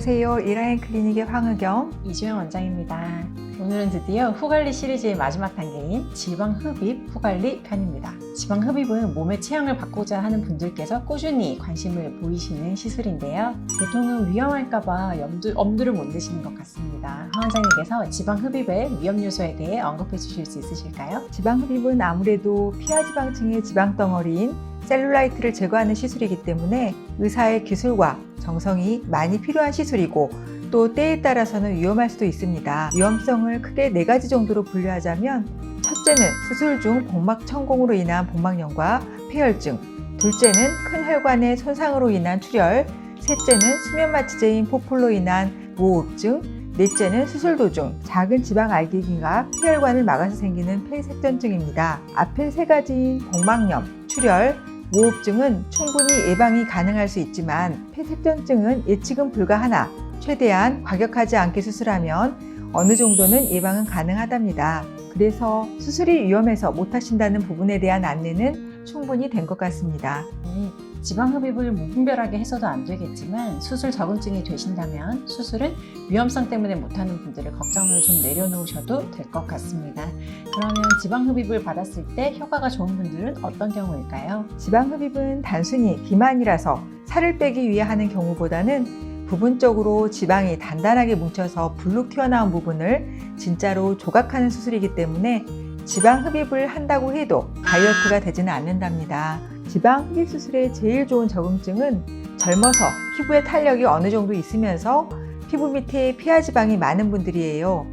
안녕하세요. 이라인 클리닉의 황흑영, 이주영 원장입니다. 오늘은 드디어 후관리 시리즈의 마지막 단계인 지방흡입 후관리 편입니다. 지방흡입은 몸의 체형을 바꾸고자 하는 분들께서 꾸준히 관심을 보이시는 시술인데요. 보통은 위험할까봐 엄두를 못 내시는 것 같습니다. 황 원장님께서 지방흡입의 위험 요소에 대해 언급해 주실 수 있으실까요? 지방흡입은 아무래도 피하지방층의 지방덩어리인 셀룰라이트를 제거하는 시술이기 때문에 의사의 기술과 정성이 많이 필요한 시술이고 또 때에 따라서는 위험할 수도 있습니다. 위험성을 크게 4가지 정도로 분류하자면 첫째는 수술 중 복막 천공으로 인한 복막염과 폐혈증, 둘째는 큰 혈관의 손상으로 인한 출혈, 셋째는 수면마취제인 포폴로 인한 무호흡증, 넷째는 수술 도중 작은 지방 알갱이가 폐혈관을 막아서 생기는 폐색전증입니다. 앞에 3가지인 복막염, 출혈, 무호흡증은 충분히 예방이 가능할 수 있지만 폐색전증은 예측은 불가하나 최대한 과격하지 않게 수술하면 어느 정도는 예방은 가능하답니다. 그래서 수술이 위험해서 못하신다는 부분에 대한 안내는 충분히 된 것 같습니다. 지방흡입을 무분별하게 해서도 안 되겠지만 수술 적응증이 되신다면 수술은 위험성 때문에 못하는 분들의 걱정을 좀 내려놓으셔도 될 것 같습니다. 그러면 지방흡입을 받았을 때 효과가 좋은 분들은 어떤 경우일까요? 지방흡입은 단순히 비만이라서 살을 빼기 위해 하는 경우보다는 부분적으로 지방이 단단하게 뭉쳐서 불룩 튀어나온 부분을 진짜로 조각하는 수술이기 때문에 지방흡입을 한다고 해도 다이어트가 되지는 않는답니다. 지방흡입 수술의 제일 좋은 적응증은 젊어서 피부에 탄력이 어느 정도 있으면서 피부 밑에 피하지방이 많은 분들이에요.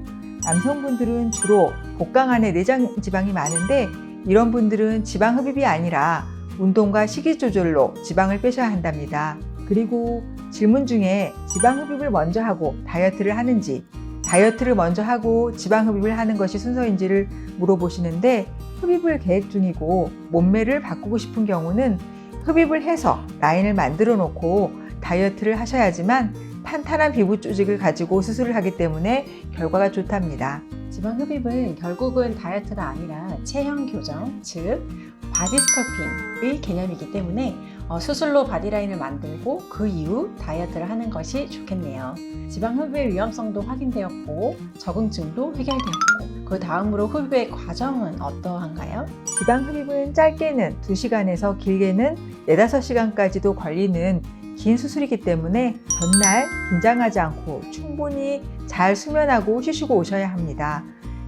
남성분들은 주로 복강 안에 내장 지방이 많은데 이런 분들은 지방흡입이 아니라 운동과 식이 조절로 지방을 빼셔야 한답니다. 그리고 질문 중에 지방흡입을 먼저 하고 다이어트를 하는지, 다이어트를 먼저 하고 지방흡입을 하는 것이 순서인지를 물어보시는데 흡입을 계획 중이고 몸매를 바꾸고 싶은 경우는 흡입을 해서 라인을 만들어 놓고 다이어트를 하셔야지만 탄탄한 피부 조직을 가지고 수술을 하기 때문에 결과가 좋답니다. 지방흡입은 결국은 다이어트가 아니라 체형 교정, 즉 바디 스컬핑의 개념이기 때문에 수술로 바디라인을 만들고 그 이후 다이어트를 하는 것이 좋겠네요. 지방흡입의 위험성도 확인되었고 적응증도 해결되었고 그 다음으로 흡입의 과정은 어떠한가요? 지방흡입은 짧게는 2시간에서 길게는 4-5시간까지도 걸리는 긴 수술이기 때문에 전날 긴장하지 않고 충분히 잘 수면하고 쉬시고 오셔야 합니다.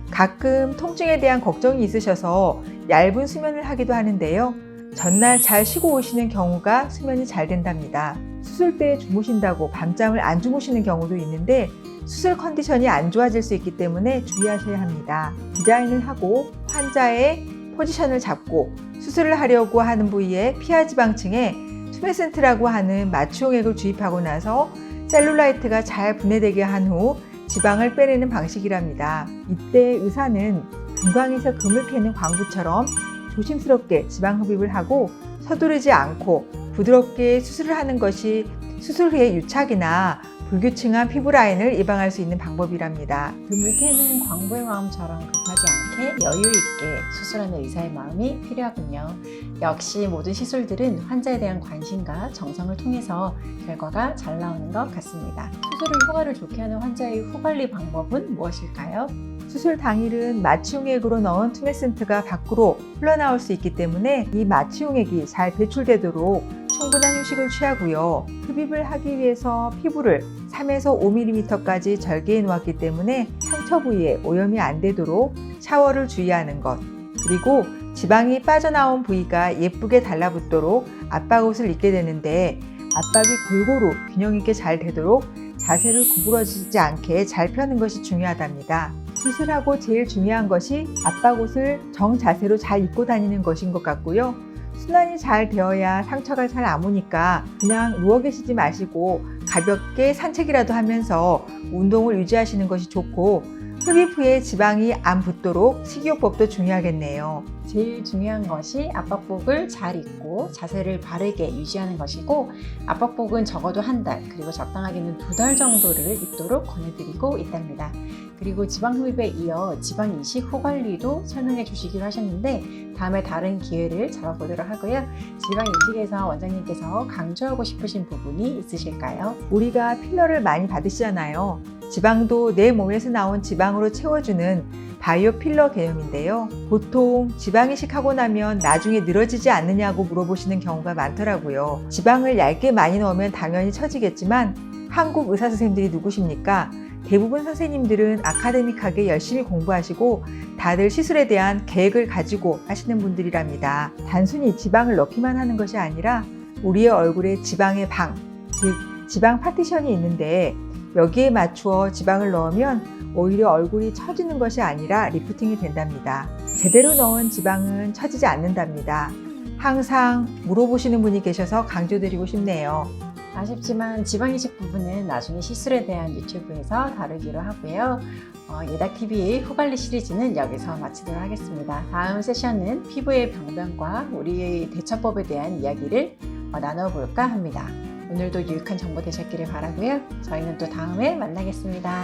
가끔 통증에 대한 걱정이 있으셔서 얇은 수면을 하기도 하는데요. 전날 잘 쉬고 오시는 경우가 수면이 잘 된답니다. 수술 때 주무신다고 밤잠을 안 주무시는 경우도 있는데 수술 컨디션이 안 좋아질 수 있기 때문에 주의하셔야 합니다. 디자인을 하고 환자의 포지션을 잡고 수술을 하려고 하는 부위에 피하지방층에 투메센트라고 하는 마취용액을 주입하고 나서 셀룰라이트가 잘 분해되게 한 후 지방을 빼내는 방식이랍니다. 이때 의사는 금광에서 금을 캐는 광부처럼 조심스럽게 지방흡입을 하고 서두르지 않고 부드럽게 수술을 하는 것이 수술 후의 유착이나 불규칙한 피부 라인을 예방할 수 있는 방법이랍니다. 금을 캐는 광부의 마음처럼 급하지 않게 여유 있게 수술하는 의사의 마음이 필요하군요. 역시 모든 시술들은 환자에 대한 관심과 정성을 통해서 결과가 잘 나오는 것 같습니다. 수술을 효과를 좋게 하는 환자의 후관리 방법은 무엇일까요? 수술 당일은 마취용액으로 넣은 투메센트가 밖으로 흘러나올 수 있기 때문에 이 마취용액이 잘 배출되도록 충분한 휴식을 취하고요. 흡입을 하기 위해서 피부를 3에서 5mm까지 절개해 놓았기 때문에 상처 부위에 오염이 안 되도록 샤워를 주의하는 것, 그리고 지방이 빠져나온 부위가 예쁘게 달라붙도록 압박옷을 입게 되는데 압박이 골고루 균형 있게 잘 되도록 자세를 구부러지지 않게 잘 펴는 것이 중요하답니다. 수술하고 제일 중요한 것이 압박옷을 정자세로 잘 입고 다니는 것인 것 같고요. 순환이 잘 되어야 상처가 잘 안 오니까 그냥 누워 계시지 마시고 가볍게 산책이라도 하면서 운동을 유지하시는 것이 좋고 흡입 후에 지방이 안 붙도록 식이요법도 중요하겠네요. 제일 중요한 것이 압박복을 잘 입고 자세를 바르게 유지하는 것이고 압박복은 적어도 1달 그리고 적당하게는 2달 정도를 입도록 권해드리고 있답니다. 그리고 지방 흡입에 이어 지방 이식 후 관리도 설명해 주시기로 하셨는데 다음에 다른 기회를 잡아보도록 하고요. 지방 이식에서 원장님께서 강조하고 싶으신 부분이 있으실까요? 우리가 필러를 많이 받으시잖아요. 지방도 내 몸에서 나온 지방으로 채워주는 바이오 필러 개념인데요. 보통 지방 이식하고 나면 나중에 늘어지지 않느냐고 물어보시는 경우가 많더라고요. 지방을 얇게 많이 넣으면 당연히 처지겠지만 한국 의사 선생님들이 누구십니까? 대부분 선생님들은 아카데믹하게 열심히 공부하시고 다들 시술에 대한 계획을 가지고 하시는 분들이랍니다. 단순히 지방을 넣기만 하는 것이 아니라 우리의 얼굴에 지방의 방, 즉 지방 파티션이 있는데 여기에 맞추어 지방을 넣으면 오히려 얼굴이 처지는 것이 아니라 리프팅이 된답니다. 제대로 넣은 지방은 처지지 않는답니다. 항상 물어보시는 분이 계셔서 강조드리고 싶네요. 아쉽지만 지방 이식 부분은 나중에 시술에 대한 유튜브에서 다루기로 하고요. 예닥TV의 후관리 시리즈는 여기서 마치도록 하겠습니다. 다음 세션은 피부의 병변과 우리의 대처법에 대한 이야기를 나눠볼까 합니다. 오늘도 유익한 정보 되셨기를 바라고요. 저희는 또 다음에 만나겠습니다.